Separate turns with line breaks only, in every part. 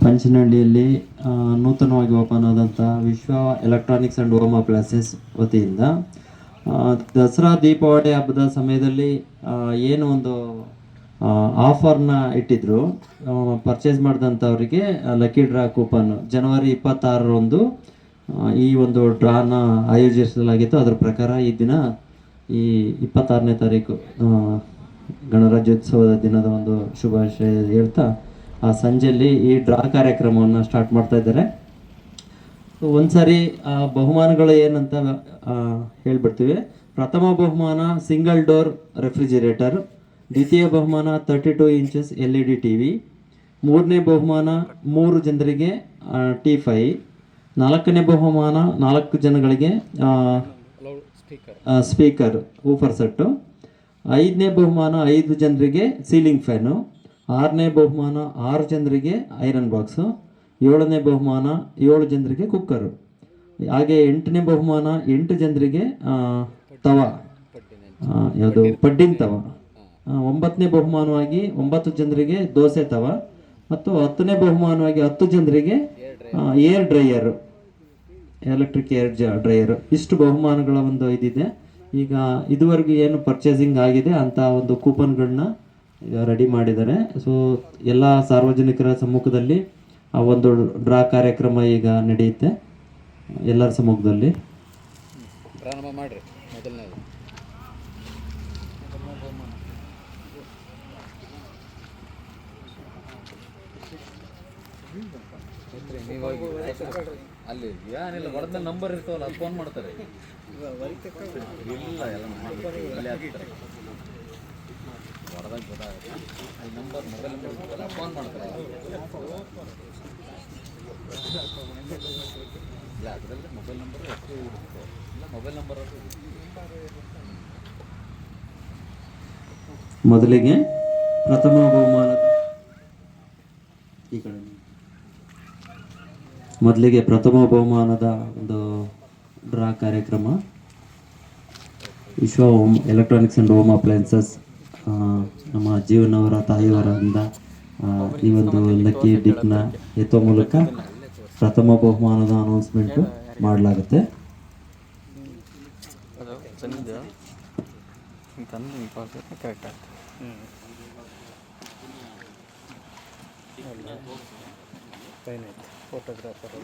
ಪಂಚನಹಳ್ಳಿಯಲ್ಲಿ ನೂತನವಾಗಿ ಓಪನ್ ಆದಂಥ ವಿಶ್ವ ಎಲೆಕ್ಟ್ರಾನಿಕ್ಸ್ ಆ್ಯಂಡ್ ಹೋಮ್ ಅಪ್ಲೈನ್ಸಸ್ ವತಿಯಿಂದ ದಸರಾ ದೀಪಾವಳಿ ಹಬ್ಬದ ಸಮಯದಲ್ಲಿ ಏನು ಒಂದು ಆಫರ್ನ ಇಟ್ಟಿದ್ರು. ಪರ್ಚೇಸ್ ಮಾಡಿದಂಥವರಿಗೆ ಲಕ್ಕಿ ಡ್ರಾ ಕೂಪನ್ ಜನವರಿ 26ರಂದು ಈ ಒಂದು ಡ್ರಾನ ಆಯೋಜಿಸಲಾಗಿತ್ತು. ಅದರ ಪ್ರಕಾರ ಈ ದಿನ ಈ 26ನೇ ತಾರೀಕು ಗಣರಾಜ್ಯೋತ್ಸವದ ದಿನದ ಒಂದು ಶುಭಾಶಯ ಹೇಳ್ತಾ ಆ ಸಂಜೆಯಲ್ಲಿ ಈ ಡ್ರಾ ಕಾರ್ಯಕ್ರಮವನ್ನು ಸ್ಟಾರ್ಟ್ ಮಾಡ್ತಾ ಇದ್ದಾರೆ. ಒಂದ್ಸಾರಿ ಬಹುಮಾನಗಳು ಏನಂತ ಹೇಳ್ಬಿಡ್ತೀವಿ. ಪ್ರಥಮ ಬಹುಮಾನ ಸಿಂಗಲ್ ಡೋರ್ ರೆಫ್ರಿಜಿರೇಟರ್, ದ್ವಿತೀಯ ಬಹುಮಾನ 32 ಇಂಚಸ್ LED TV, ಮೂರನೇ ಬಹುಮಾನ 3 ಜನರಿಗೆ T5, ನಾಲ್ಕನೇ ಬಹುಮಾನ 4 ಜನಗಳಿಗೆ ಸ್ಪೀಕರ್ ಊಫರ್ ಸೆಟ್ಟು, ಐದನೇ ಬಹುಮಾನ 5 ಜನರಿಗೆ ಸೀಲಿಂಗ್ ಫ್ಯಾನು, ಆರನೇ ಬಹುಮಾನ 6 ಜನರಿಗೆ ಐರನ್ ಬಾಕ್ಸು, ಏಳನೇ ಬಹುಮಾನ 7 ಜನರಿಗೆ ಕುಕ್ಕರು, ಹಾಗೆ ಎಂಟನೇ ಬಹುಮಾನ 8 ಜನರಿಗೆ ತವ, ಯಾವುದು ಪಡ್ಡಿನ ತವ, ಒಂಬತ್ತನೇ ಬಹುಮಾನವಾಗಿ 9 ಜನರಿಗೆ ದೋಸೆ ತವ ಮತ್ತು 10ನೇ ಬಹುಮಾನವಾಗಿ 10 ಜನರಿಗೆ air dryer, electric air dryer. ಇಷ್ಟು ಬಹುಮಾನಗಳ ಒಂದು ಇದಿದೆ. ಈಗ ಇದುವರೆಗೂ ಏನು ಪರ್ಚೇಸಿಂಗ್ ಆಗಿದೆ ಅಂತ ಒಂದು ಕೂಪನ್ಗಳನ್ನ ಈಗ ರೆಡಿ ಮಾಡಿದ್ದಾರೆ. ಸೊ ಎಲ್ಲ ಸಾರ್ವಜನಿಕರ ಸಮ್ಮುಖದಲ್ಲಿ ಆ ಒಂದು ಡ್ರಾ ಕಾರ್ಯಕ್ರಮ ಈಗ ನಡೆಯುತ್ತೆ ಎಲ್ಲರ ಸಮ್ಮುಖದಲ್ಲಿ.
ಪ್ರಾರಂಭ ಮಾಡಿರಿ. ಮೊದಲನೇದು ಅಲ್ಲಿ ಏನಿಲ್ಲ, ಹೊಡೆದ ನಂಬರ್ ಇರ್ತಾವಲ್ಲ ಅದು ಫೋನ್ ಮಾಡ್ತಾರೆ. ಇಲ್ಲ ಎಲ್ಲ ಅಲ್ಲೇ ಹಾಕ್ತಾರೆ, ಹೊಡೆದಾಗ ಗೊತ್ತಾಗುತ್ತೆ. ಅಲ್ಲಿ ನಂಬರ್ ಮೊಬೈಲ್ ನಂಬರ್ ಇರ್ತಲ್ಲ ಫೋನ್ ಮಾಡ್ತಾರೆ. ಇಲ್ಲ ಅದರಲ್ಲಿ ಮೊಬೈಲ್ ನಂಬರ್ ಎಷ್ಟು ಇರುತ್ತೆ, ಇಲ್ಲ ಮೊಬೈಲ್ ನಂಬರ್
ಮೊದಲಿಗೆ ಪ್ರಥಮ ಬಹುಮಾನ ಈ ಕಡೆ ಮೊದಲಿಗೆ ಪ್ರಥಮ ಬಹುಮಾನದ ಒಂದು ಡ್ರಾ ಕಾರ್ಯಕ್ರಮ ವಿಶ್ವ home electronics and home appliances ನಮ್ಮ ಜೀವನವರ ತಾಯಿಯವರಿಂದ ಈ ಒಂದು ಲಕ್ಕಿ ಡಿಪ್ನ ಎತ್ತುವ ಮೂಲಕ ಪ್ರಥಮ ಬಹುಮಾನದ ಅನೌನ್ಸ್ಮೆಂಟು ಮಾಡಲಾಗುತ್ತೆ.
ಫೋಟೋಗ್ರಾಫರ್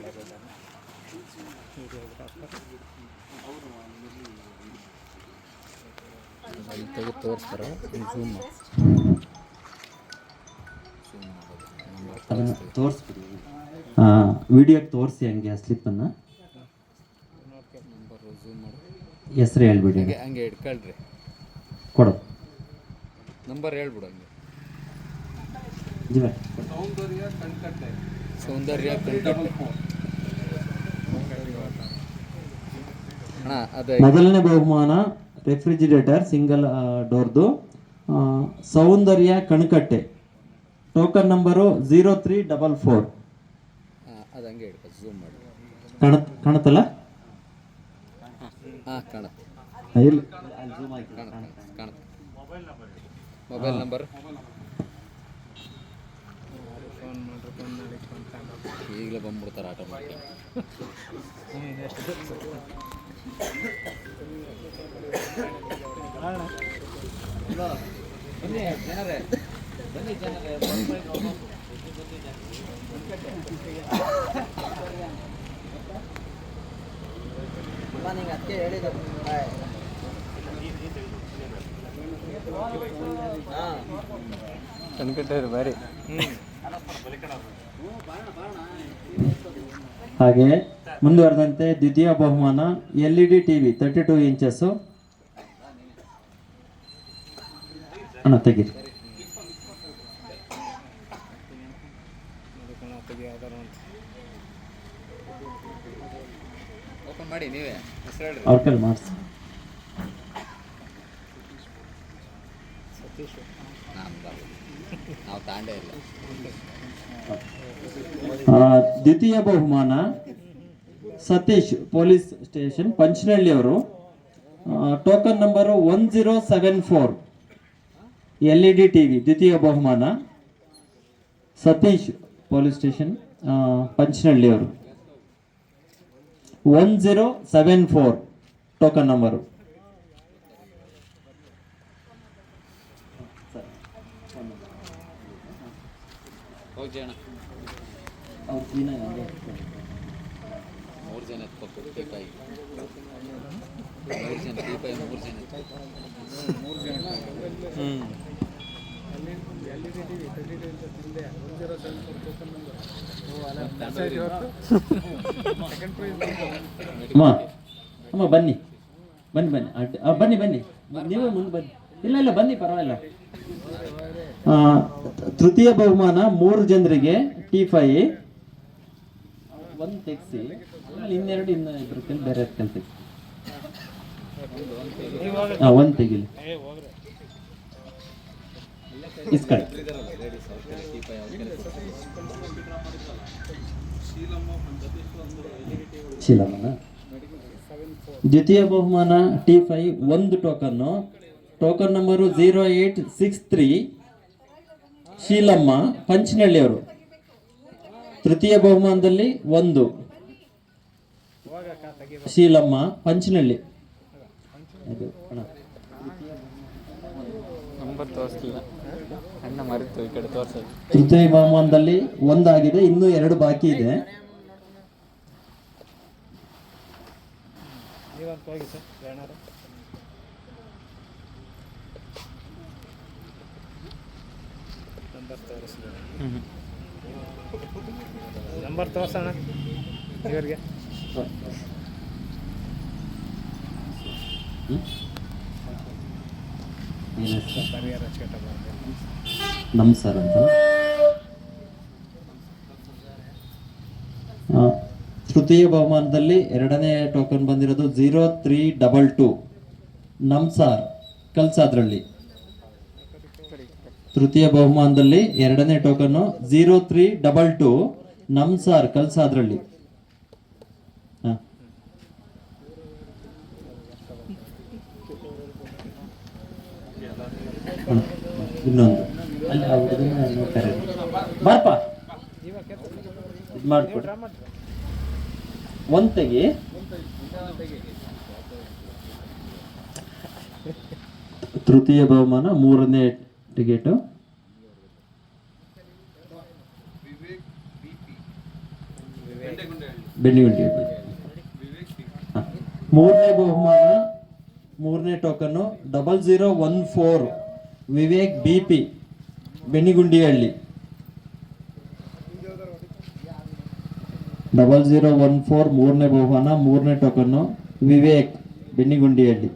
ತೆಗೆದು ತೋರಿಸ್ತಾರೆ. ಝೂಮ್
ಅದನ್ನು ತೋರಿಸ್ಬಿಡಿ, ವಿಡಿಯೋಗೆ ತೋರಿಸಿ ಹಂಗೆ ಆ ಸ್ಲಿಪ್ಪನ್ನು.
ನಂಬರ್ ಝೂಮ್ ಮಾಡಿ
ಹೆಸರು ಹೇಳ್ಬಿಡಿ,
ಹಂಗೆ ಹಿಡ್ಕೊಳ್ರಿ,
ಕೊಡು
ನಂಬರ್ ಹೇಳ್ಬಿಡು. ಹಂಗೆ ಸೌಂದರ್ಯ
ಮೊದಲನೇ ಬಹುಮಾನ ರೆಫ್ರಿಜಿರೇಟರ್ ಸಿಂಗಲ್ ಡೋರ್ದು ಸೌಂದರ್ಯ ಕಣಕಟ್ಟೆ, ಟೋಕನ್ ನಂಬರು 0344.
ಅದು ಹಂಗೆ ಹಿಡ್ಕೊ, ಝೂಮ್ ಮಾಡಿ.
ಕಾಣುತ್ತಲ್ಲ?
ಹಾಂ ಕಾಣುತ್ತೆ, ಕಾಣುತ್ತೆ. ಮೊಬೈಲ್ ನಂಬರ್ ಈಗಲೇ ಬಂದ್ಬಿಡ್ತಾರೆ ಆಟೋಮೆಟಿಕ್. ಬನ್ನಿ ಜನರೇ, ಬನ್ನಿ ಜನರೇ. ಅದಕ್ಕೆ ಹೇಳಿದ್ರು ಕನ್ಕಟ್ಟೆ ಬಾರಿ.
ಹಾಗೆ ಮುಂದುವರೆದಂತೆ ದ್ವಿತೀಯ ಬಹುಮಾನ LED TV 32 ಇಂಚಸ್ಸು. ಅಣ್ಣ ತೆಗೀರಿ.
ಓಪನ್ ಮಾಡಿ ನೀವೇ ಹೆಸರು ಹೇಳ್ರಿ.
ಅವ್ರ ಕೈಲಿ ಮಾಡಿಸಿ.
ನಾವು ತಾಂಡೇ ಇಲ್ಲ.
ದ್ವಿತೀಯ ಬಹುಮಾನ ಸತೀಶ್ ಪೊಲೀಸ್ ಸ್ಟೇಷನ್ ಪಂಚನಹಳ್ಳಿ ಅವರು, ಟೋಕನ್ ನಂಬರು 1074 LED TV ದ್ವಿತೀಯ ಬಹುಮಾನ ಸತೀಶ್ ಪೊಲೀಸ್ ಸ್ಟೇಷನ್ ಪಂಚನಹಳ್ಳಿಯವರು. 1074 ಟೋಕನ್ ನಂಬರು.
ಹೋಗಿ ಅಣ್ಣ 3 ಜನ ಎತ್ಬೇಕು ಬೇಕಾಗಿ 3 ಜನ ದೀಪಾಯಿ 3 ಜನ ಎತ್ಬೇಕು.
ಅಮ್ಮ ಅಮ್ಮ ಬನ್ನಿ ಬನ್ನಿ ಬನ್ನಿ ಬನ್ನಿ ಬನ್ನಿ ನೀವೇ ಮುಂದೆ ಬನ್ನಿ. ಇಲ್ಲ ಬನ್ನಿ ಪರವಾಗಿಲ್ಲ. ತೃತೀಯ ಬಹುಮಾನ 3 ಜನರಿಗೆ T5 ಒಂದು ತೆಗ್ಸಿ, ಇನ್ನೆರಡು ಇಬ್ಬರು ಕೈಲಿ ಬೇರೆ ಕಲ್ತಿ ಒಂದು ತೆಗಿಲಿ ಇಸ್ಕೊಳ್ಳಿ. ಶೀಲಮ್ಮನ ದ್ವಿತೀಯ ಬಹುಮಾನ T5 ಒಂದು ಟೋಕನ್ನು. ಟೋಕನ್ ನಂಬರು 0863 ಶೀಲಮ್ಮ ಪಂಚನಹಳ್ಳಿಯವರು. ತೃತೀಯ ಬಹುಮಾನದಲ್ಲಿ 1 ಶೀಲಮ್ಮ ಪಂಚನಹಳ್ಳಿ. ತೃತೀಯ ಬಹುಮಾನದಲ್ಲಿ 1 ಆಗಿದೆ, ಇನ್ನೂ 2 ಬಾಕಿ ಇದೆ.
ನಂಬರ್ ತೋರ್ಸೋಣ ಇವರಿಗೆ.
ನಮ್ ಸರ್ ಅಂತ. ತೃತೀಯ ಬಹುಮಾನದಲ್ಲಿ 2ನೇ ಟೋಕನ್ ಬಂದಿರೋದು 0322 ನಮ್ ಸಾರ್ ಕಲ್ಸಾದ್ರಳ್ಳಿ. ತೃತೀಯ ಬಹುಮಾನದಲ್ಲಿ 2ನೇ ಟೋಕನ್ 0322 ನಮ್ ಸಾರ್ ಕಲ್ಸಾದ್ರಳ್ಳಿ. ಇನ್ನೊಂದು ಅಲ್ಲಿ ಬಾರಪ್ಪ ಇದು ಮಾಡ್ಕೊಡಿ. ಒಂದು ತೆಗಿ. ತೃತೀಯ ಬಹುಮಾನ 3ನೇ ಟಿಕೆಟು ಬೆನ್ನಿಗುಂಡಿ. 3ನೇ ಬಹುಮಾನ 3ನೇ ಟೋಕನ್ನು 0014 ವಿವೇಕ್ BP ಬೆನ್ನಿಗುಂಡಿಹಳ್ಳಿ. 0014 3ನೇ ಬಹುಮಾನ 3ನೇ ಟೋಕನ್ನು ವಿವೇಕ್ ಬೆನ್ನಿಗುಂಡಿಹಳ್ಳಿ.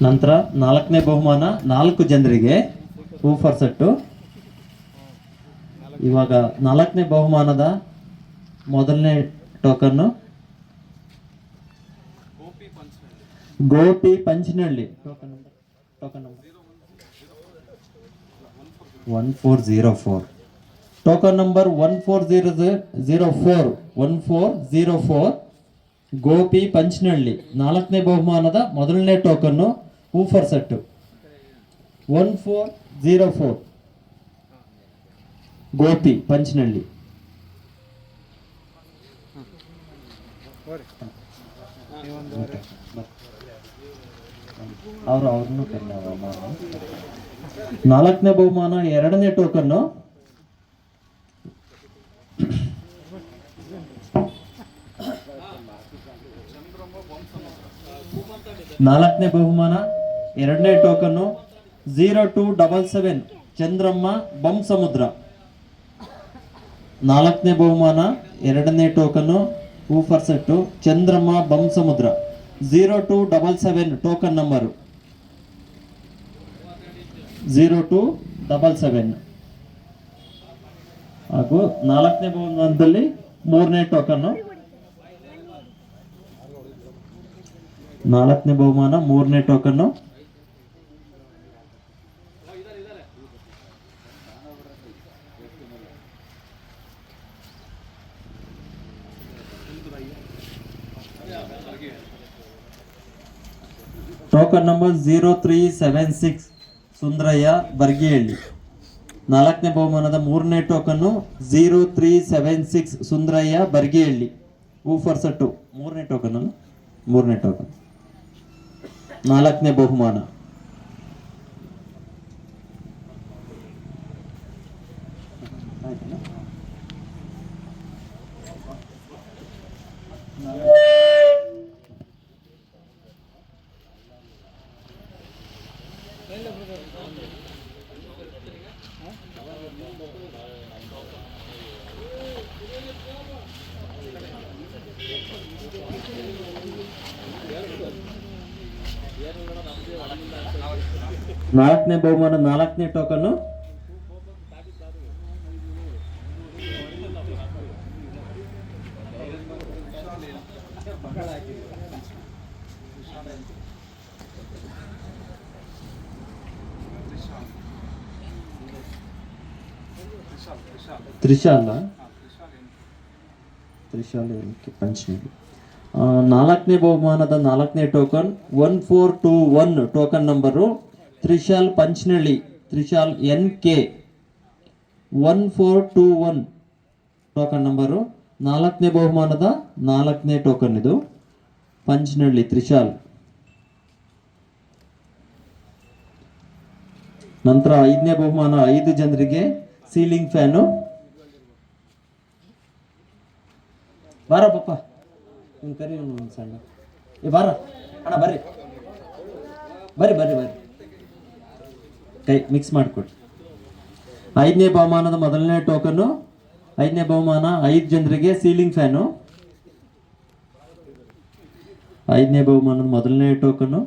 ನಂತರ 4ನೇ ಬಹುಮಾನ 4 ಜನರಿಗೆ ಊಫರ್ ಸೆಟ್ಟು. ಇವಾಗ 4ನೇ ಬಹುಮಾನದ ಮೊದಲನೇ token Gopi Panchanahalli. Token number 1404. Token number 1404 Gopi Panchanahalli. 4ನೇ ಬಹುಮಾನದ ಮೊದಲನೇ token woofer set 1404 Gopi Panchanahalli. ಅವ್ರನ್ನೂ ಕರೆದ. 4ನೇ ಬಹುಮಾನ 2ನೇ ಟೋಕನ್ನು ನಾಲ್ಕನೇ ಬಹುಮಾನ 2ನೇ ಟೋಕನ್ನು 0277 ಚಂದ್ರಮ್ಮ ಬೊಮ್ಮಸಮುದ್ರ. 4ನೇ ಬಹುಮಾನ 2ನೇ token woofer set Chandramma Bommasamudra 0277 token number 0277. ಹಾಗೂ 4ನೇ ಬಹುಮಾನದಲ್ಲಿ 3ನೇ ಟೋಕನ್ನು 4ನೇ ಬಹುಮಾನ 3ನೇ ಟೋಕನ್ನು ಟೋಕನ್ ನಂಬರ್ 0376 ಸುಂದ್ರಯ್ಯ ಬರ್ಗಿಹಳ್ಳಿ. 4ನೇ ಬಹುಮಾನದ 3ನೇ ಟೋಕನ್ನು 0376 ಸುಂದ್ರಯ್ಯ ಬರ್ಗಿಹಳ್ಳಿ. ಊಫರ್ ಸೆಟ್ಟು 3ನೇ ಟೋಕನ್ 4ನೇ ಬಹುಮಾನ. ನಾಲ್ಕನೇ ಬಹುಮಾನ 4ನೇ ಟೋಕನ್ನು ತ್ರಿಶಾಲ್ ಪಂಚನಹಳ್ಳಿ. 4ನೇ ಬಹುಮಾನದ 4ನೇ token 1421 token number Trishal Panchanahalli. Trishal NK 1421 token number. 4ನೇ ಬಹುಮಾನದ 4ನೇ ಟೋಕನ್ ಇದು ಪಂಚನಹಳ್ಳಿ ತ್ರಿಶಾಲ್. ನಂತರ 5ನೇ ಬಹುಮಾನ 5 ಜನರಿಗೆ ಸೀಲಿಂಗ್ ಫ್ಯಾನು. ಬಾರ ಪಪ್ಪ ಕರಿ ಒಂದು ಸಣ್ಣ ಬಾರ ಅಣ್ಣ ಬರ್ರಿ ಬರ್ರಿ ಬರ್ರಿ ಬರ್ರಿ ಕೈ ಮಿಕ್ಸ್ ಮಾಡಿಕೊಡಿ. 5ನೇ ಬಹುಮಾನದ ಮೊದಲನೇ ಟೋಕನ್ನು 5ನೇ ಬಹುಮಾನ 5 ಜನರಿಗೆ ಸೀಲಿಂಗ್ ಫ್ಯಾನು. 5ನೇ ಬಹುಮಾನದ ಮೊದಲನೇ token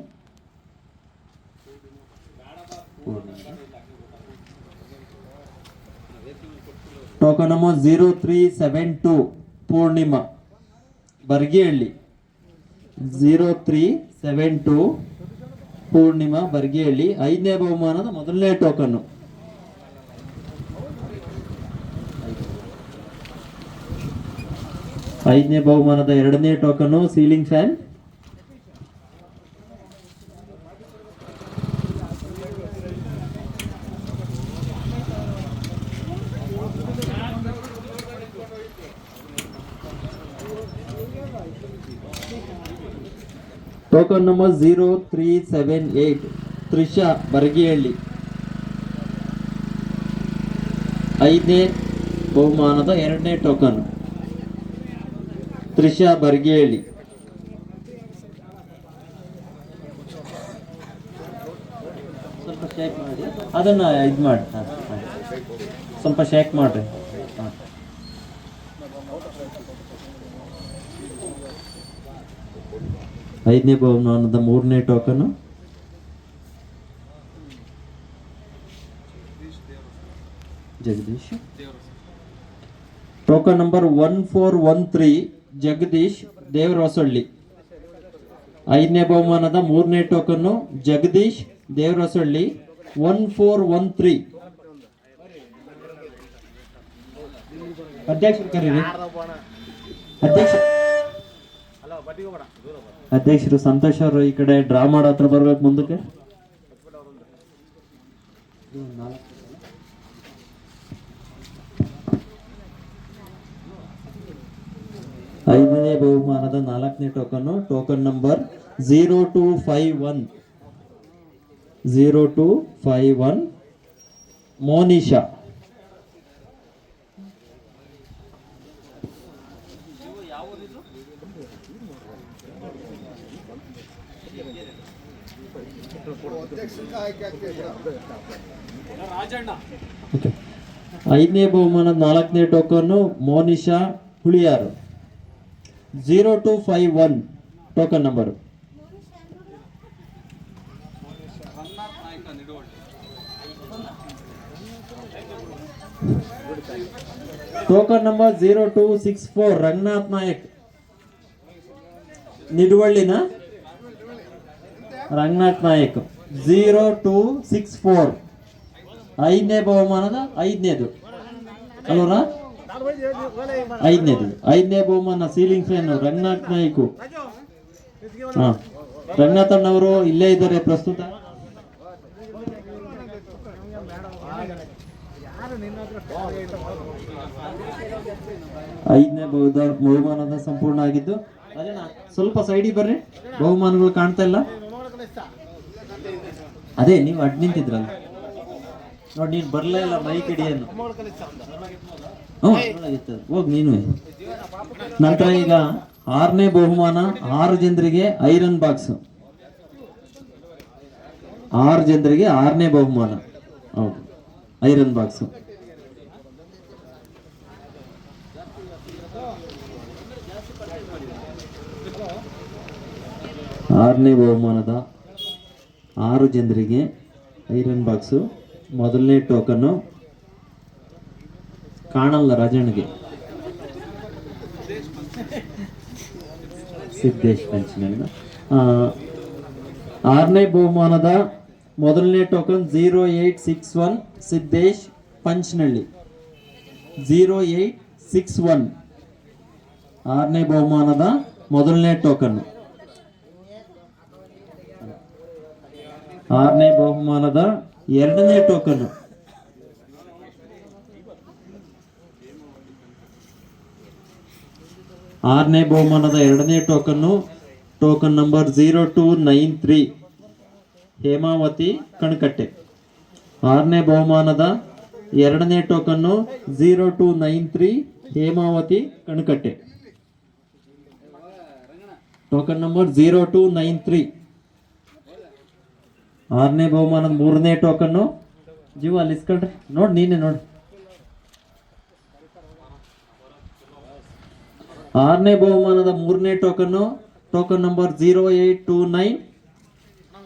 token number 0372 Poornima Bargihalli. 0372 Poornima Bargihalli 5ನೇ ಬಹುಮಾನದ ಮೊದಲನೇ ಟೋಕನ್ನು. 5ನೇ ಬಹುಮಾನದ 2ನೇ token ceiling fan. Token number 0378 Trisha Bargihalli. 5ನೇ ಬಹುಮಾನದ 2ನೇ ಟೋಕನ್ ತ್ರಿಷಾ ಬರ್ಗಿಹಳ್ಳಿ. ಸ್ವಲ್ಪ ಶೇಕ್ ಮಾಡಿ ಅದನ್ನ ಇದು ಮಾಡಿ ಸ್ವಲ್ಪ ಶೇಕ್ ಮಾಡ್ರಿ. 5ನೇ ಬಹುಮಾನದ 3ನೇ token Jagadish. Token number 1413 Jagadish Devarahosalli. 5ನೇ ಬಹುಮಾನದ 3ನೇ ಟೋಕನ್ನು ಜಗದೀಶ್ ದೇವರಹೊಸಳ್ಳಿ 1413. ಅಧ್ಯಕ್ಷರು ಕರೀರಿ. ಅಧ್ಯಕ್ಷರು ಸಂತೋಷ್ ಅವರು ಈ ಕಡೆ ಡ್ರಾ ಮಾಡೋ ಹತ್ರ ಬರ್ಬೇಕು ಮುಂದಕ್ಕೆ. 5ನೇ ಬಹುಮಾನದ 4ನೇ token token number 0251 Monisha. Okay. 5ನೇ ಬಹುಮಾನದ 4ನೇ token Monisha Huliyar. 0251 token number. Token number 0264 Ranganath Nayak ನಿಡುವಳ್ಳಿನ ರಂಗನಾಥ್ ನಾಯಕ್ 0264 5ನೇ ಬಹುಮಾನದ 5ನೇದು ಅಲ್ವರಾ 5ನೇ ಬಹುಮಾನ ಸೀಲಿಂಗ್ ಫ್ಯಾನ್ ರಂಗನಾಥ್ ನಾಯ್ಕು. ರಂಗನಾಥ್ ಅಣ್ಣವರು ಇಲ್ಲೇ ಇದ್ದಾರೆ ಪ್ರಸ್ತುತ. ಐದನೇ ಬಹುಮಾನದ ಸಂಪೂರ್ಣ ಆಗಿದ್ದು. ಅದೇನಾ ಸ್ವಲ್ಪ ಸೈಡಿಗೆ ಬರ್ರಿ, ಬಹುಮಾನಗಳು ಕಾಣ್ತಾ ಇಲ್ಲ. ಅದೇ ನೀವು ಅಡ್ ನಿಂತಿದ್ರಲ್ಲ ನೋಡಿ, ನೀನು ಬರ್ಲೇ ಇಲ್ಲ ಮೈಕ್ ಹಿಡಿಯನ್ನು. ಹೋಗ್ ನೀನು. ನಂತರ ಈಗ 6ನೇ ಬಹುಮಾನ 6 ಜನರಿಗೆ ಐರನ್ ಬಾಕ್ಸ್. 6 ಜನರಿಗೆ 6ನೇ ಬಹುಮಾನ. ಹೌದು, ಐರನ್ ಬಾಕ್ಸ್. ಆರನೇ ಬಹುಮಾನದ 6 ಜನರಿಗೆ ಐರನ್ ಬಾಕ್ಸು. ಮೊದಲನೇ ಟೋಕನ್ನು ಕಾಣಲ್ಲ ರಾಜಣ್ಣಗೆ, ಸಿದ್ದೇಶ್ ಪಂಚನಲ್ಲ. 6ನೇ ಬಹುಮಾನದ ಮೊದಲನೇ ಟೋಕನ್ 0861 ಸಿದ್ದೇಶ್ ಪಂಚನಹಳ್ಳಿ. 0861 6ನೇ ಬಹುಮಾನದ ಮೊದಲನೇ ಟೋಕನ್. 6ನೇ ಬಹುಮಾನದ 2ನೇ ಟೋಕನ್. ಆರನೇ ಬಹುಮಾನದ 2ನೇ token token number 0293 Hemavathi Kanakatte. 6ನೇ ಬಹುಮಾನದ 2ನೇ token 0293 Hemavathi Kanakatte. Token number 0293. 6ನೇ ಬಹುಮಾನದ 3ನೇ ಟೋಕನ್ನು ಜೀವ ಅಲ್ಲಿ ಇಸ್ಕೊಳ್ರಿ, ನೋಡಿ ನೀನೆ ನೋಡಿ. 6ನೇ ಬಹುಮಾನದ 3ನೇ ಟೋಕನ್ನು ಟೋಕನ್ ನಂಬರ್ 0829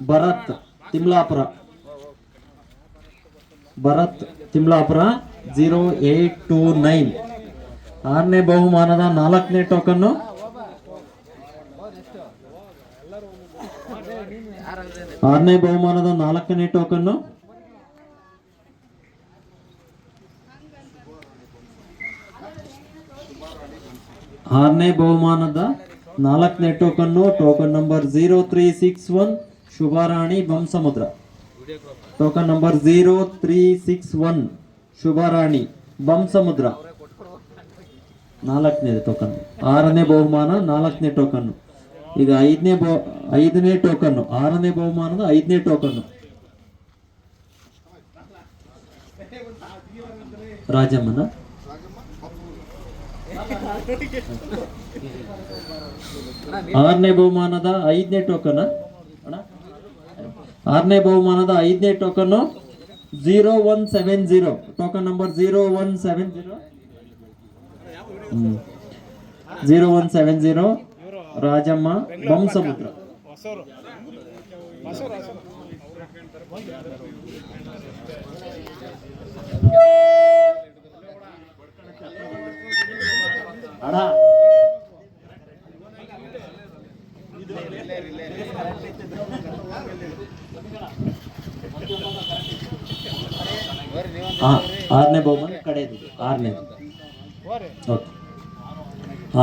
ಭರತ್ ತಿಮ್ಲಾಪುರ. ಭರತ್ ತಿಮ್ಲಾಪುರ 0829. 6ನೇ ಬಹುಮಾನದ 4ನೇ ಟೋಕನ್ನು 6ನೇ ಬಹುಮಾನದ 4ನೇ ಟೋಕನ್ನು 6ನೇ ಬಹುಮಾನದ 4ನೇ ಟೋಕನ್ನು ಟೋಕನ್ ನಂಬರ್ 0361 ಶುಭಾರಾಣಿ ಬಂಸಮುದ್ರ. ಟೋಕನ್ ನಂಬರ್ 0361 ಶುಭಾರಾಣಿ ಬಂಸಮುದ್ರ 4ನೇ ಟೋಕನ್. 6ನೇ ಬಹುಮಾನ 4ನೇ ಟೋಕನ್ನು. ಈಗ 5ನೇ ಟೋಕನ್ನು 6ನೇ ಬಹುಮಾನದ 5ನೇ ಟೋಕನ್ನು ರಾಜಮ್ಮನ. 6ನೇ ಬಹುಮಾನದ 5ನೇ ಟೋಕನ್. 6ನೇ ಬಹುಮಾನದ 5ನೇ ಟೋಕನ್ನು 0170 ಟೋಕನ್ ನಂಬರ್ 0170 0170 ರಾಜಮ್ಮ ಬಂಸಮುದ್ರ. ಅಣ್ಣ ಆರನೇ ಬಹುಮಾನ ಕಡೆಯದು.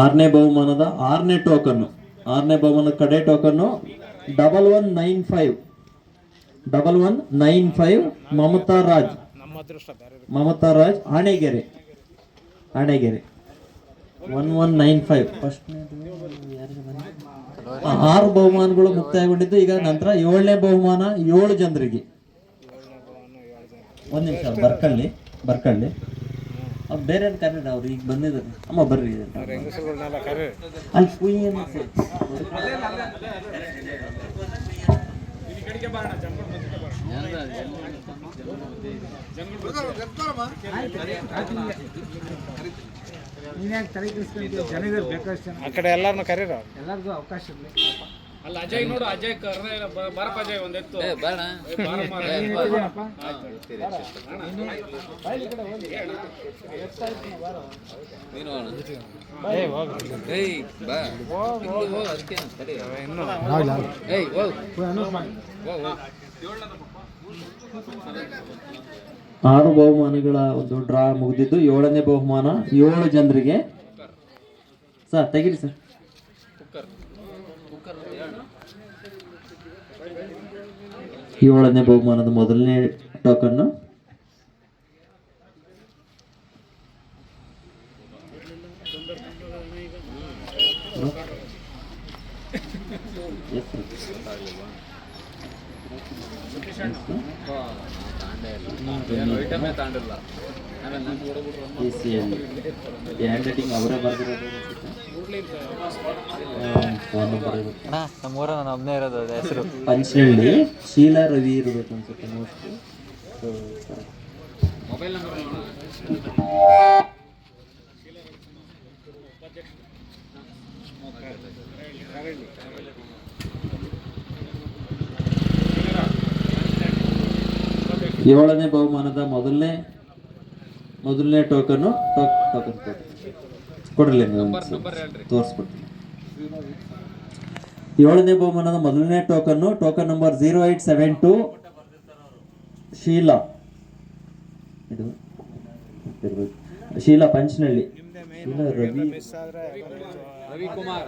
6ನೇ ಬಹುಮಾನದ 6ನೇ ಟೋಕನ್ನು 6ನೇ ಬಹುಮಾನದ ಕಡೆ ಟೋಕನ್ನು 1195 ಮಮತಾ ರಾಜ್. ಮಮತಾ ರಾಜ್ ಆಣೆಗೆರೆ 1195. ಫಸ್ಟ್ 6 ಬಹುಮಾನಗಳು ಮುಕ್ತಾಯಗೊಂಡಿದ್ದು. ಈಗ ನಂತರ 7ನೇ ಬಹುಮಾನ 7 ಜನರಿಗೆ. ಒಂದ್ ನಿಮಿಷ ಬರ್ಕಳ್ಳಿ ಬೇರೆ ಕರೀರಿ, ಅವ್ರು ಈಗ ಬಂದಿದ್ದಾರೆ. ಅಮ್ಮ ಬರ್ರಿ ಅಲ್ಲಿ ಕುಯ್ಯಿ
ಆ ಕಡೆ ಎಲ್ಲಾರನ್ನು ಕರೀರ, ಎಲ್ಲರಿಗೂ ಅವಕಾಶ ಇರಲಿ. ಅಲ್ಲ ಅಜಯ್ ನೋಡು, ಅಜಯ್ ಬರಪ್ಪ ಅಜಯ್ ಒಂದೆತ್ತು ಬೇಡ.
ಆರು ಬಹುಮಾನಗಳ ಒಂದು ಡ್ರಾ ಮುಗಿದಿದ್ದು. 7ನೇ ಬಹುಮಾನ 7 ಜನರಿಗೆ. ಸರ್ ತೆಗಿರಿ ಸರ್. ಏಳನೇ ಬಹುಮಾನದ ಮೊದಲನೇ ಟೋಕನ್ನು
ಐಟಮೇ ತಾಂಡಿಲ್ಲ ಆಮೇಲೆ ನಂಗೆ
ಹ್ಯಾಂಡ್ ರೈಟಿಂಗ್ ಅವರೇ ಬರೆದಿರೋದು ಫೋನ್ ನಂಬರ್ ಇರುತ್ತೆ.
ನಮ್ಮೂರ ನಾನು ಒಬ್ಬನೇ ಇರೋದು ಅದು ಹೆಸರು
ಪಂಚನಹಳ್ಳಿ ಶೀಲಾ ರವಿ ಇರಬೇಕು ಅನ್ಸುತ್ತೆ ಮೋಸ್ಟ್ಲಿ.
ಮೊಬೈಲ್ ನಂಬರ್
ಏಳನೇ ಬಹುಮಾನದ ಮೊದಲನೇ ಟೋಕನ್ನು ಟೋಕನ್ ಕೊಡ್ರಲಿ ತೋರಿಸ್ಬಿಡ್ತೀನಿ. ಏಳನೇ ಬಹುಮಾನದ ಮೊದಲನೇ ಟೋಕನ್ ನಂಬರ್ 0872 ಶೀಲಾ ಶೀಲಾ ಪಂಚನಹಳ್ಳಿ. ಶೀಲಾ
ರವಿಕುಮಾರ್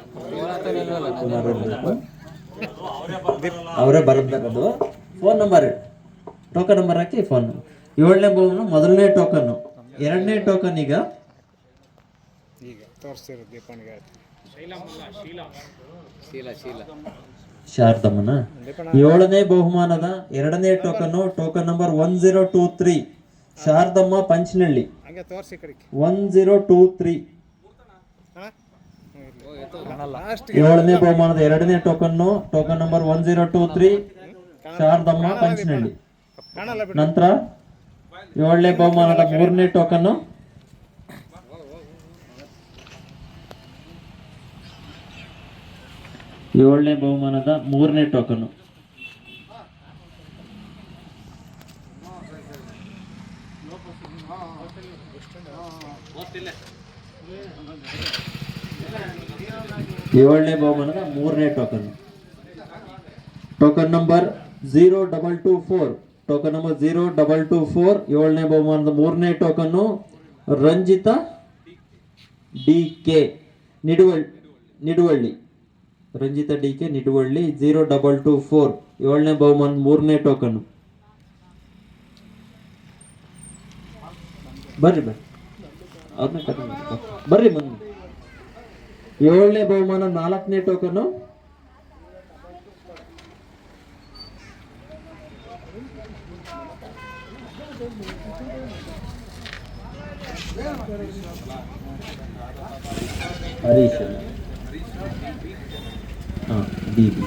ಅವರೇ ಬರೋದು. ಫೋನ್ ನಂಬರ್ ಟೋಕನ್ ನಂಬರ್ ಹಾಕಿ ಫೋನ್. ಏಳನೇ ಬಹುಮಾನ ಮೊದಲನೇ ಟೋಕನ್ನು. ಎರಡನೇ ಟೋಕನ್ ಈಗ ಶಾರದಮ್ಮನ. ಏಳನೇ ಬಹುಮಾನದ ಎರಡನೇ ಟೋಕನ್ ನಂಬರ್ 1023 ಶಾರದಮ್ಮ ಪಂಚನಹಳ್ಳಿ 1023. ಏಳನೇ ಬಹುಮಾನದ ಎರಡನೇ ಟೋಕನ್ ನಂಬರ್ 1023 ಶಾರದಮ್ಮ ಪಂಚನಹಳ್ಳಿ. ನಂತರ ಏಳನೇ ಬಹುಮಾನದ ಮೂರನೇ ಟೋಕನ್ನು ಏಳನೇ ಬಹುಮಾನದ ಮೂರನೇ ಟೋಕನ್ನು ಏಳನೇ ಬಹುಮಾನದ ಮೂರನೇ ಟೋಕನ್ ನಂಬರ್ 0224 ಟೋಕನ್ ನಂಬರ್ 0224 ಏಳನೇ ಬಹುಮಾನದ ಮೂರನೇ ಟೋಕನ್ನು ರಂಜಿತಾ DK ನಿಡುವಳ್ಳಿ ರಂಜಿತಾ DK ನಿಡುವಳ್ಳಿ 0224 ಏಳನೇ ಬಹುಮಾನದ ಮೂರನೇ ಟೋಕನ್ನು. ಬರ್ರಿ ಅವ್ರನ್ನ ಬರ್ರಿ ಬನ್ನಿ. ಏಳನೇ ಬಹುಮಾನ ನಾಲ್ಕನೇ ಟೋಕನ್ನು ಹರೀಶ್ DB.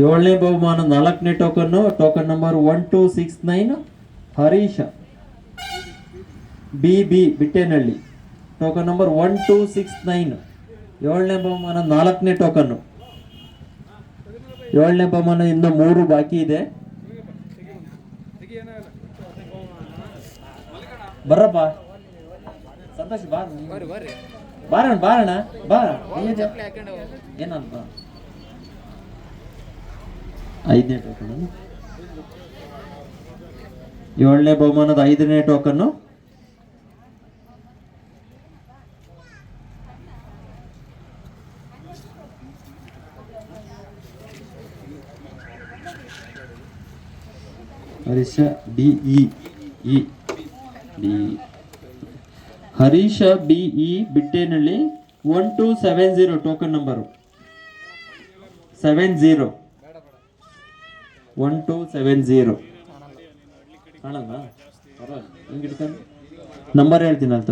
ಏಳನೇ ಬಹುಮಾನ ನಾಲ್ಕನೇ token number 1269 Harisha BB Bittenahalli token number 1269. ಏಳನೇ ಬಹುಮಾನ ನಾಲ್ಕನೇ ಟೋಕನ್ನು. ಏಳನೇ ಬಹುಮಾನ ಇನ್ನು 3 ಬಾಕಿ ಇದೆ. ಬರ್ರಪ್ಪ ಸಂತೋಷ್ ಬಾರಣ ಬಾ ಏನಂತ. ಐದನೇ ಟೋಕನ್. ಏಳನೇ ಬಹುಮಾನದ ಐದನೇ token Harisha BE Harisha BE Bittenahalli 1270 token number 1270 number ಹೇಳ್ತೀನಿ ಅಂತ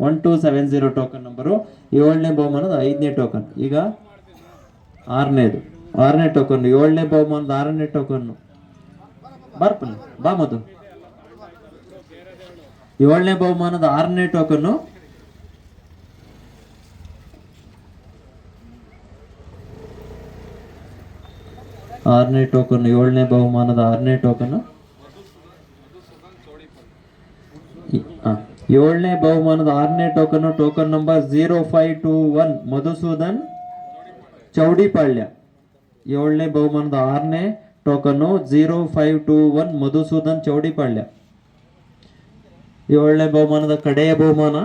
1270 ಟೋಕನ್ ನಂಬರು. ಏಳನೇ ಬಹುಮಾನದ ಐದನೇ ಟೋಕನ್. ಈಗ ಆರನೇ ಟೋಕನ್. ಏಳನೇ ಬಹುಮಾನದ ಆರನೇ ಟೋಕನ್ ಬರ್ಪಲ್ಲ ಬಾ ಮದು. ಏಳನೇ ಬಹುಮಾನದ ಆರನೇ ಟೋಕನ್ನು ಏಳನೇ ಬಹುಮಾನದ ಆರನೇ ಟೋಕನ್ನು ಏಳನೇ ಬಹುಮಾನದ ಆರನೇ ಟೋಕನ್ ನಂಬರ್ 0521 ಮಧುಸೂದನ್ ಚೌಡಿಪಾಳ್ಯ. ಏಳನೇ ಬಹುಮಾನದ ಆರನೇ ಟೋಕನ್ನು 0521 ಮಧುಸೂದನ್ ಚೌಡಿಪಾಳ್ಯ. ಏಳನೇ ಬಹುಮಾನದ ಕಡೆಯ ಬಹುಮಾನ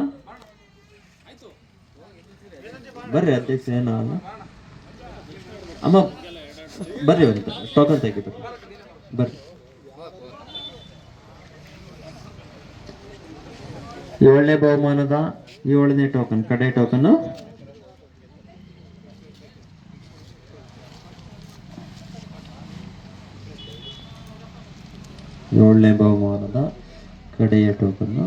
ಬರ್ರಿ ಅಧ್ಯಕ್ಷ ಅಮ್ಮ ಬರ್ರಿ ಒಂದು ಟೋಕನ್ ತೆಗಿಬೇಕು. ಬರ್ರಿ. 7ನೇ ಬಹುಮಾನದ 7ನೇ ಟೋಕನ್, ಕಡೆ ಟೋಕನ್. ಏಳನೇ ಬಹುಮಾನದ ಕಡೆಯ ಟೋಕನ್.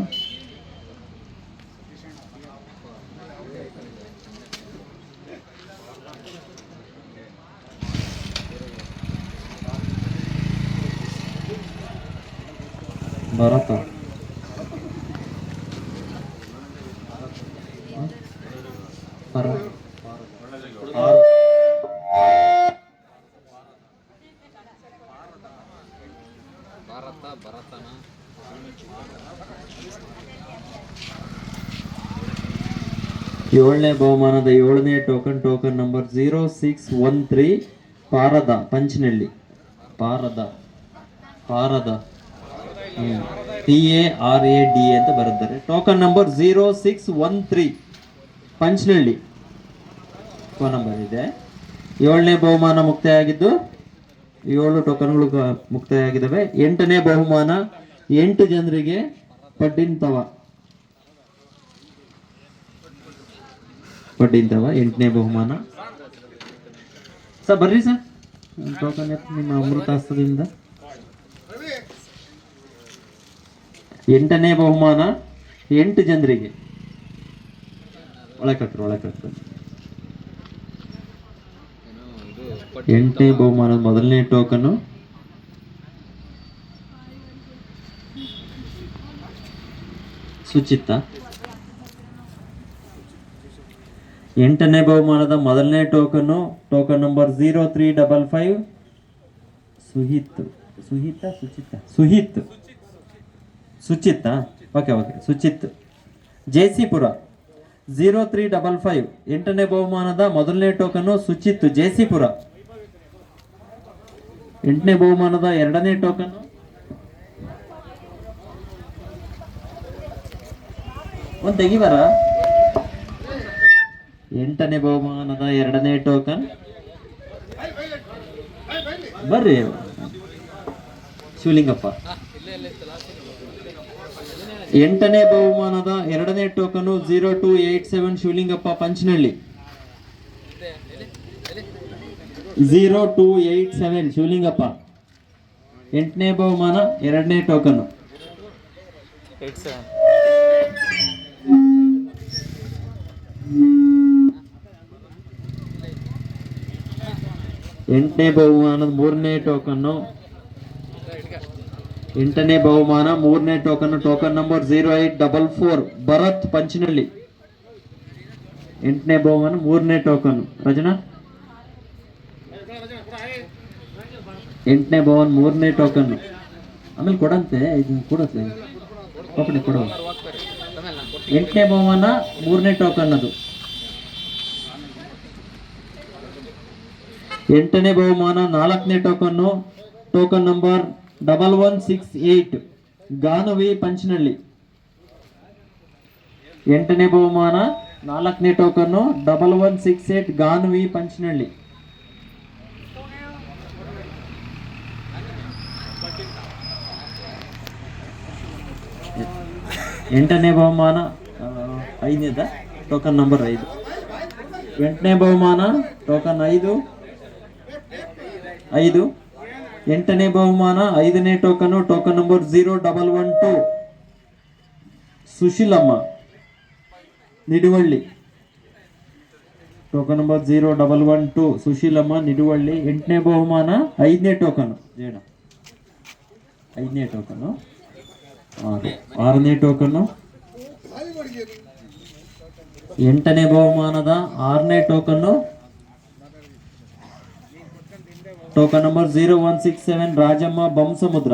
ಭರತ.
ಭರತನ
7ನೇ ಬಹುಮಾನದ 7ನೇ token, token number 0613 Parada, Panchanahalli. Parada PARAD ಅಂತ ಬರುತ್ತಾರೆ. Token number 0613 Panchanahalli phone number ಇದೆ. 7ನೇ ಬಹುಮಾನ ಮುಕ್ತಾಯ ಆಗಿದ್ದು, 7 ಟೋಕನ್ಗಳು ಮುಕ್ತಾಯ ಆಗಿದ್ದಾವೆ. 8ನೇ ಬಹುಮಾನ 8 ಜನರಿಗೆ ಪಡ್ಡಿಂತವ 8ನೇ ಬಹುಮಾನ. ಸರ್ ಬರ್ರಿ ಸರ್, ಟೋಕನ್ ನಿಮ್ಮ ಅಮೃತಾಸ್ತ್ರದಿಂದ. 8ನೇ ಬಹುಮಾನ 8 ಜನರಿಗೆ. ಒಳಗೆ ಹಾಕ್ರಿ. 8ನೇ ಬಹುಮಾನದ ಮೊದಲನೇ ಟೋಕನ್ ಸುಚಿತ್ತ. 8ನೇ ಬಹುಮಾನದ ಮೊದಲನೇ token, token number 0355 Suchit. Okay Suchit J C Pura. 0355 8ನೇ ಬಹುಮಾನದ ಮೊದಲನೇ ಟೋಕನ್ ಸುಚಿತ್ ಜೇಸಿಪುರ. 8ನೇ ಬಹುಮಾನದ 2ನೇ ಟೋಕನ್ ಒಂದು ತೆಗಿಬಾರ. 8ನೇ ಬಹುಮಾನದ 2ನೇ ಟೋಕನ್ ಬರ್ರಿ ಶಿವಲಿಂಗಪ್ಪ. 8ನೇ ಬಹುಮಾನದ 2ನೇ ಟೋಕನ್ 0287 ಶಿವಲಿಂಗಪ್ಪ ಪಂಚನಹಳ್ಳಿ. 0287 ಶಿವಲಿಂಗಪ್ಪ. 8ನೇ ಬಹುಮಾನ 2ನೇ ಟೋಕನ್. 8ನೇ ಬಹುಮಾನದ 3ನೇ ಟೋಕನ್. 8ನೇ ಬಹುಮಾನ 3ನೇ token, token number 0844 Bharath Panchanahalli. 8ನೇ ಬಹುಮಾನ 3ನೇ ಟೋಕನ್. ರಚನಾ 8ನೇ ಬಹುಮಾನ 3ನೇ ಟೋಕನ್. ಆಮೇಲೆ ಕೊಡಂತೆ, ಇದನ್ನ ಕೊಡತ್ತೆ ಒಬ್ಬನೇ ಕೊಡ. 8ನೇ ಬಹುಮಾನ 3ನೇ ಟೋಕನ್ ಅದು. 8ನೇ ಬಹುಮಾನ 4ನೇ ಟೋಕನ್ನು, ಟೋಕನ್ ನಂಬರ್ 1168 ಗಾನವಿ ಪಂಚನಹಳ್ಳಿ. 8ನೇ ಬಹುಮಾನ 4ನೇ ಟೋಕನ್ನು 1168 ಗಾನವಿ ಪಂಚನಹಳ್ಳಿ. 8ನೇ ಬಹುಮಾನ 5ನೇದ ಟೋಕನ್ ನಂಬರ್ 5. 8ನೇ ಬಹುಮಾನ ಟೋಕನ್ 5. 8ನೇ ಬಹುಮಾನ 5ನೇ token, token number 0112 Sushilamma Niduvalli. Token number 0112 Sushilamma Niduvalli. 8ನೇ ಬಹುಮಾನ 5ನೇ ಟೋಕನ್. 5ನೇ ಟೋಕನ್. 6ನೇ ಟೋಕನ್. 8ನೇ ಬಹುಮಾನದ 6ನೇ token, token number 0167 Rajamma Bansamudra.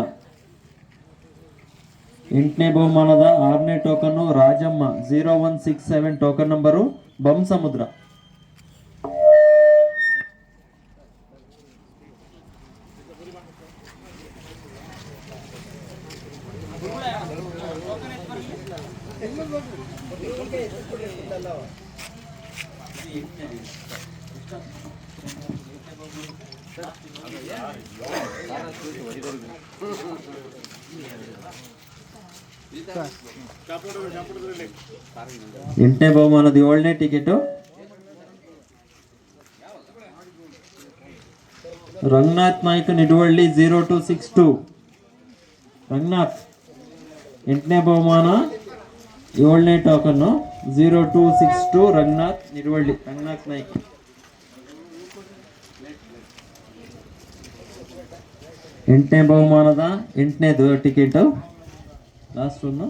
8ನೇ ಬಹುಮಾನದ 6ನೇ token Rajamma 0167 token number Bansamudra. ಎಂಟನೇ ಬಹುಮಾನದ 7ನೇ ಟಿಕೆಟು ರಂಗನಾಥ್ ನಾಯ್ಕ ನಿಡುವಳ್ಳಿ 0262. ರಂಗನಾಥ್ 8ನೇ ಬಹುಮಾನ 7ನೇ ಟೋಕನ್ನು 0262 ರಂಗನಾಥ್ ನಿಡುವಳ್ಳಿ. ರಂಗನಾಥ್ ನಾಯ್ಕ. ಎಂಟನೇ ಬಹುಮಾನದ 8ನೇದು ಟಿಕೆಟು ಲಾಸ್ಟ್ ಒಂದು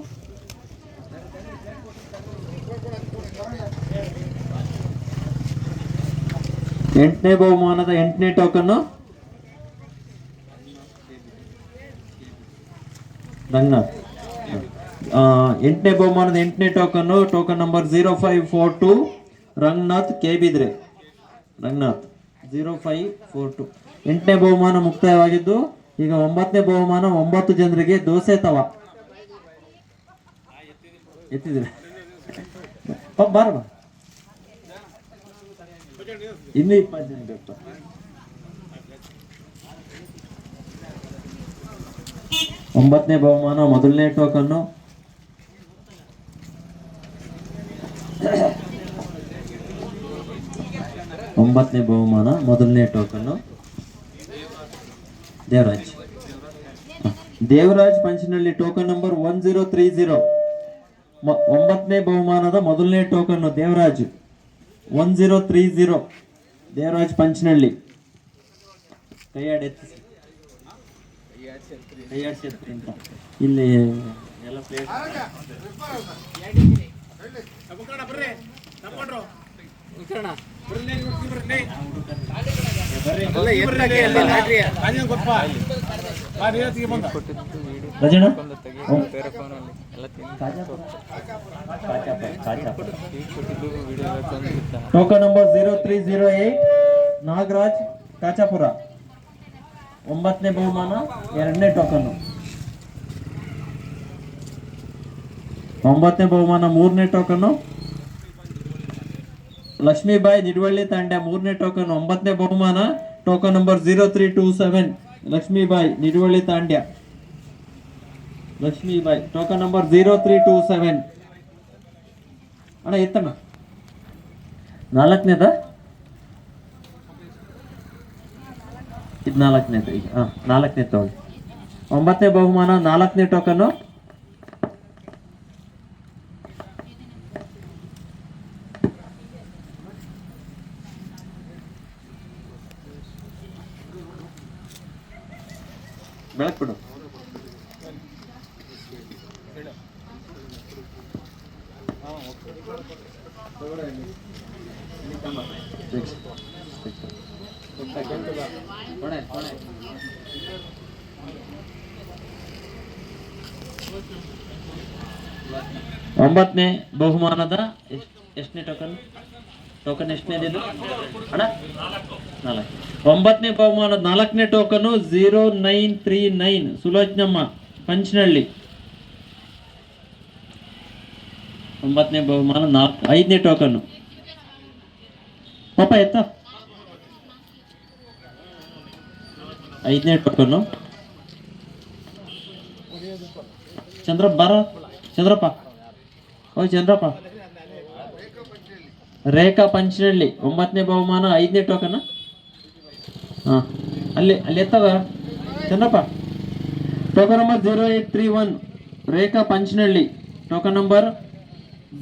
ಎಂಟನೇ ಬಹುಮಾನದ 8ನೇ ಟೋಕನ್ನು ರಂಗನಾಥ್. 8ನೇ ಬಹುಮಾನದ 8ನೇ ಟೋಕನ್ನು ಟೋಕನ್ ನಂಬರ್ 0542 ರಂಗನಾಥ್ ಕೇಬಿದ್ರೆ. ರಂಗನಾಥ್ 0542. 8ನೇ ಬಹುಮಾನ ಮುಕ್ತಾಯವಾಗಿದ್ದು ಈಗ 9ನೇ ಬಹುಮಾನ 9 ಜನರಿಗೆ ದೋಸೆ ತವ ಎತ್ತಿದ್ರೆ ಬಾರ ಇನ್ನು 20 ಜನ ಬೇಕು. 9ನೇ ಬಹುಮಾನ ಮೊದಲನೇ ಟೋಕನ್ನು 9ನೇ ಬಹುಮಾನ ಮೊದಲನೇ ಟೋಕನ್ನು ದೇವರಾಜ್ ಪಂಚನಹಳ್ಳಿ ಟೋಕನ್ ನಂಬರ್ 1030. 9ನೇ ಬಹುಮಾನದ ಮೊದಲನೇ ಟೋಕನ್ನು ದೇವರಾಜ್ 1030 ದೇವರಾಜ್ ಪಂಚನಹಳ್ಳಿ. ಕೈಯಾಡಿ ಅಂತ ಇಲ್ಲಿ ಎಲ್ಲ plate token number 0308 Nagaraj Kachapura. 9ನೇ ಬಹುಮಾನ 2ನೇ ಟೋಕನ್ನು. 9ನೇ ಬಹುಮಾನ 3ನೇ ಟೋಕನ್ನು ಲಕ್ಷ್ಮೀಬಾಯಿ ನಿಡುವಳ್ಳಿ ತಾಂಡ್ಯ. 3ನೇ ಟೋಕನ್ 9ನೇ ಬಹುಮಾನ token number 0327 Lakshmibai Niduvalli Tandya. Lakshmibai token number 0327. ಅಣ್ಣ ಎತ್ತಣ್ಣ. 4ನೇದ ಇದು 4ನೇದು ಈಗ 4ನೇ ತಗೊಳ್ಳಿ. 9ನೇ ಬಹುಮಾನ 4ನೇ ಟೋಕನ್ನು ಬೆಳಕ್ಬಿಡು. ಒಂಬತ್ತನೇ ಬಹುಮಾನದ ಎಷ್ಟನೇ ಟೋಕನ್ ಎಷ್ಟನೇದಿದು ಅಣ್ಣ? 4. 9ನೇ ಬಹುಮಾನದ 4ನೇ ಟೋಕನು 0939 ಸುಲೋಚನಮ್ಮ ಪಂಚನಹಳ್ಳಿ. 9ನೇ ಬಹುಮಾನ 5ನೇ ಟೋಕನ್ನು ಪಾಪ ಎತ್ತ. 5ನೇ ಟೋಕನ್ನು ಚಂದ್ರಪ್ಪ ಬಾರ. ಚಂದ್ರಪ್ಪ ಓ ಚಂದ್ರಪ್ಪ ರೇಖಾ ಪಂಚನಹಳ್ಳಿ. 9ನೇ ಬಹುಮಾನ 5ನೇ ಟೋಕನ್. ಅಲ್ಲಿ ಎತ್ತವ ಚಂದ್ರಪ್ಪ. ಟೋಕನ್ ನಂಬರ್ 0831 ರೇಖಾ ಪಂಚನಹಳ್ಳಿ. ಟೋಕನ್ ನಂಬರ್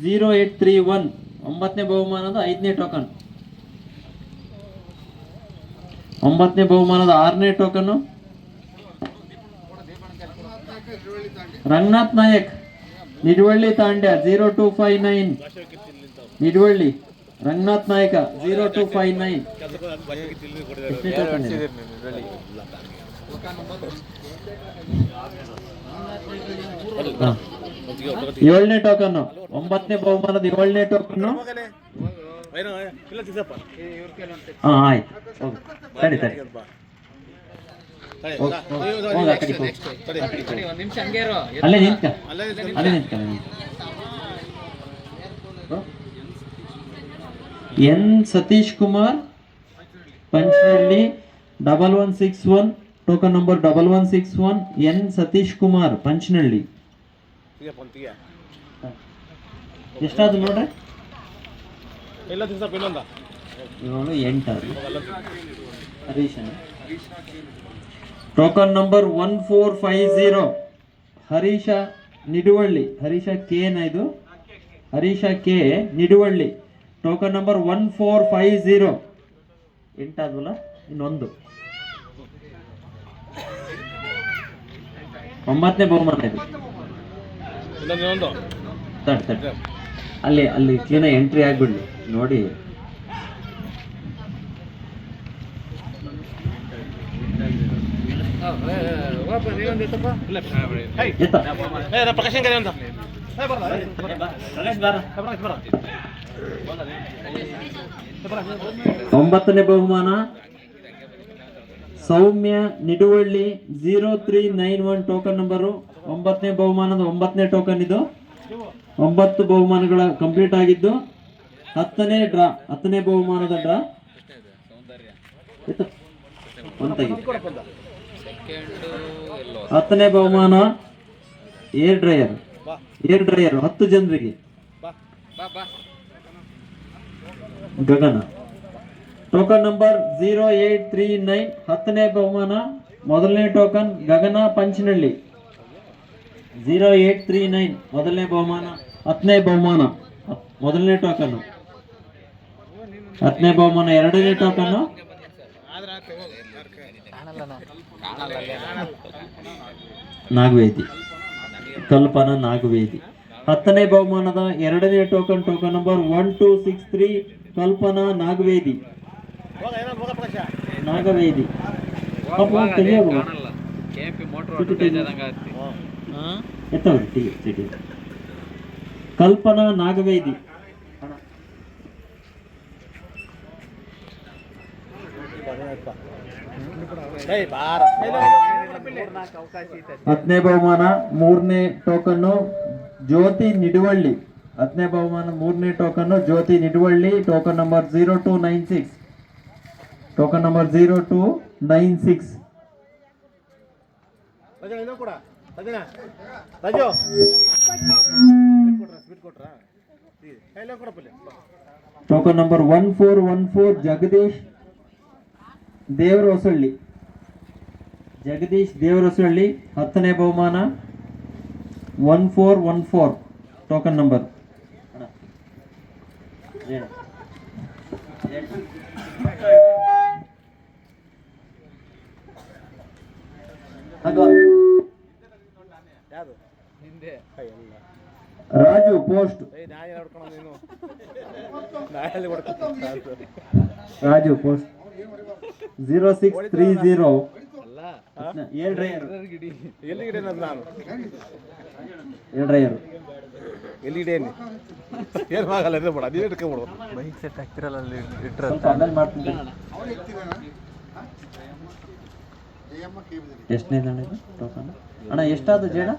0831 9ನೇ ಬಹುಮಾನದ 5ನೇ ಟೋಕನ್. 9ನೇ ಬಹುಮಾನದ 6ನೇ ಟೋಕನ್ನು ರಂಗನಾಥ್ ನಾಯಕ್ ನಿಡುವಳ್ಳಿ ತಾಂಡ್ಯ 0259 ನಿಡುವಳ್ಳಿ. ರಂಗನಾಥ್ ನಾಯಕ 0259. 7ನೇ ಟೋಕನ್ನು 9ನೇ ಬಹುಮಾನದ 7ನೇ ಟೋಕನ್ನು ಆಯ್ತು ಸರಿ ಸರಿ ಅಲ್ಲೇ ನಿಂತ್ಕ N Satish Kumar Panchanahalli 1161 token number 1161 N Satish Kumar Panchanahalli. ಎಷ್ಟಾದ್ರು ನೋಡ್ರಿ, 7 8 ಹರೀಶನ್. Token number 1450 Harisha Niduvalli, Harisha K ಇದು, Harisha K Niduvalli. Token number 1450 ಎಂಟಾದ್ವಲ್ಲ, ಇನ್ನೊಂದು 9ನೇ ಬಹುಮಾನ ಇದು. ತಡ್ ಅಲ್ಲಿ ಕ್ಲೀನ್ ಎಂಟ್ರಿ ಆಗ್ಬಿಡ್ಲಿ ನೋಡಿ. ಒಂಬತ್ತನೇ ಬಹುಮಾನ ಸೌಮ್ಯ ನಿಡುವಳ್ಳಿ 0391 ಟೋಕನ್ ನಂಬರು. 9ನೇ ಬಹುಮಾನದ 9ನೇ ಟೋಕನ್ ಇದು. 9 ಬಹುಮಾನಗಳ ಕಂಪ್ಲೀಟ್ ಆಗಿದ್ದು 10ನೇ ಬಹುಮಾನದ ಡ್ರಾ. ಹತ್ತನೇ ಬಹುಮಾನ ಏರ್ ಡ್ರೈಯರ್ 10 ಜನರಿಗೆ ಗಗನ. ಟೋಕನ್ ನಂಬರ್ 0839 10ನೇ ಬಹುಮಾನ. ಮೊದಲನೇ ಟೋಕನ್ ಗಗನ ಪಂಚನಹಳ್ಳಿ 0839 ಮೊದಲನೇ ಬಹುಮಾನ. 10ನೇ ಬಹುಮಾನ ಮೊದಲನೇ ಟೋಕನ್. 10ನೇ ಬಹುಮಾನ ಎರಡನೇ ಟೋಕನ್ ನಾಗವೇದಿ, ಕಲ್ಪನಾ ನಾಗವೇದಿ. 10ನೇ ಬಹುಮಾನದ ಎರಡನೇ ಟೋಕನ್ ನಂಬರ್ 1263 ಕಲ್ಪನಾ ನಾಗವೇದಿ. ಕಲ್ಪನಾ ನಾಗವೇದಿ. ಹತ್ತನೇ ಬಹುಮಾನ ಮೂರನೇ ಟೋಕನ್ನು ಜ್ಯೋತಿ ನಿಡುವಳ್ಳಿ. 10ನೇ ಬಹುಮಾನ ಮೂರನೇ token Jyothi Niduvalli. Token number 0296 token number 1414 Jagadish Devarahosalli. 10ನೇ ಬಹುಮಾನ 1414 token number. Raju post. Raju post 0630 air dryer. ಎಷ್ಟನೇ ಟೋಕನ್ ಅಣ್ಣ? ಎಷ್ಟಾದ ಜೇಡ?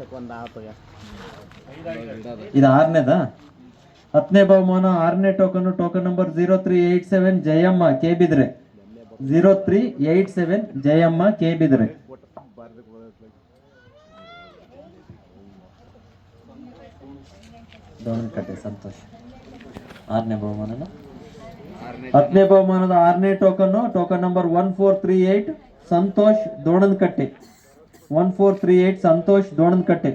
ಇದು 6ನೇದಾ? 10ನೇ ಬಹುಮಾನ 6ನೇ token number 0387 Jayamma K Bidre. 0387 Jayamma K Bidre. ಕಟ್ಟೆ ಸಂತೋಷ್ 6ನೇ ಬಹುಮಾನ. 10ನೇ ಬಹುಮಾನದ 6ನೇ ಟೋಕನ್ ನಂಬರ್ 1438 ಸಂತೋಷ್ ದೋಣನ್ಕಟ್ಟೆ. 1438 ಸಂತೋಷ್ ದೋಣನ್ಕಟ್ಟೆ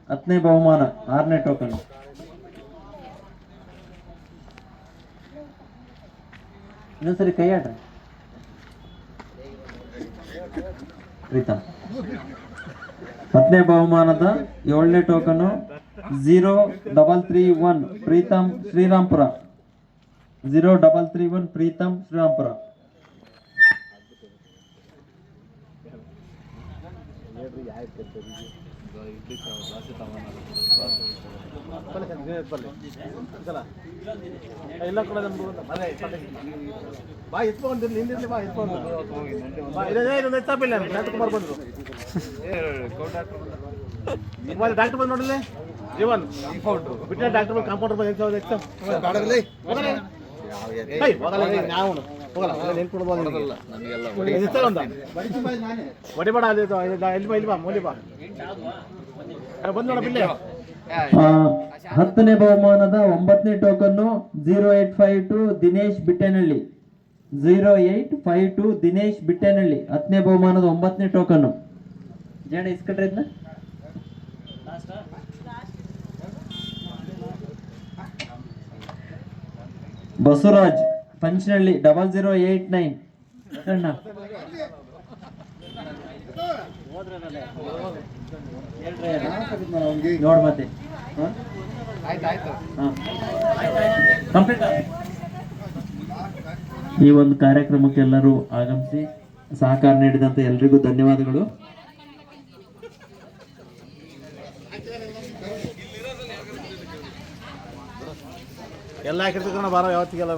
10ನೇ ಬಹುಮಾನ 6ನೇ ಟೋಕನ್. ಇನ್ನೊಂದ್ಸರಿ ಕೈ ಆಡ್ರಿ ಪ್ರೀತಮ್. 10ನೇ ಬಹುಮಾನದ 7ನೇ ಟೋಕನ್ 0331 ಪ್ರೀತಮ್ ಶ್ರೀರಾಮ್ಪುರ. 0331 ಪ್ರೀತಮ್ ಶ್ರೀರಾಮ್ಪುರ.
ಡಾಕ್ಟರ್ ಬಂದು ನೋಡಲಿ ಜೀವನ್ ಬಿಟ್ಟ ಡಾಕ್ಟರ್ ಕಾಂಪೌಂಡರ್ ಬಂದು ನಾವು
ಕೊಡೋದಲ್ಲ ನಮಗೆಲ್ಲ
ಹೊಡಿಬೇಡ ಅಲ್ಲಿ ಇಲ್ಲಿ ಬಾ ಮೂಲಿ ಬಾ ಬಂದ್ ನೋಡ ಬಿಲ್ಲೆ
10ನೇ ಬಹುಮಾನದ 9ನೇ ಟೋಕನ್ನು 0852 ದಿನೇಶ್ ಬಿಟ್ಟೇನಹಳ್ಳಿ. 0852 ದಿನೇಶ್ ಬಿಟ್ಟೇನಹಳ್ಳಿ 10ನೇ ಬಹುಮಾನದ 9ನೇ ಟೋಕನ್ನು. ಜನ ಇಸ್ಕೊಂಡ್ರೆ ಇದನ್ನ ಬಸವರಾಜ್ ಪಂಚನಹಳ್ಳಿ 0089 ಅಣ್ಣ ನೋಡ್ ಮತ್ತೆ ಈ ಒಂದು ಕಾರ್ಯಕ್ರಮಕ್ಕೆ ಎಲ್ಲರೂ ಆಗಮಿಸಿ ಸಹಕಾರ ನೀಡಿದಂತ ಎಲ್ರಿಗೂ ಧನ್ಯವಾದಗಳು.
ಎಲ್ಲ ಹಾಕಿರ್ತೀವಿ ಬಾರ ಯಾವತ್ತಿಗೆಲ್ಲ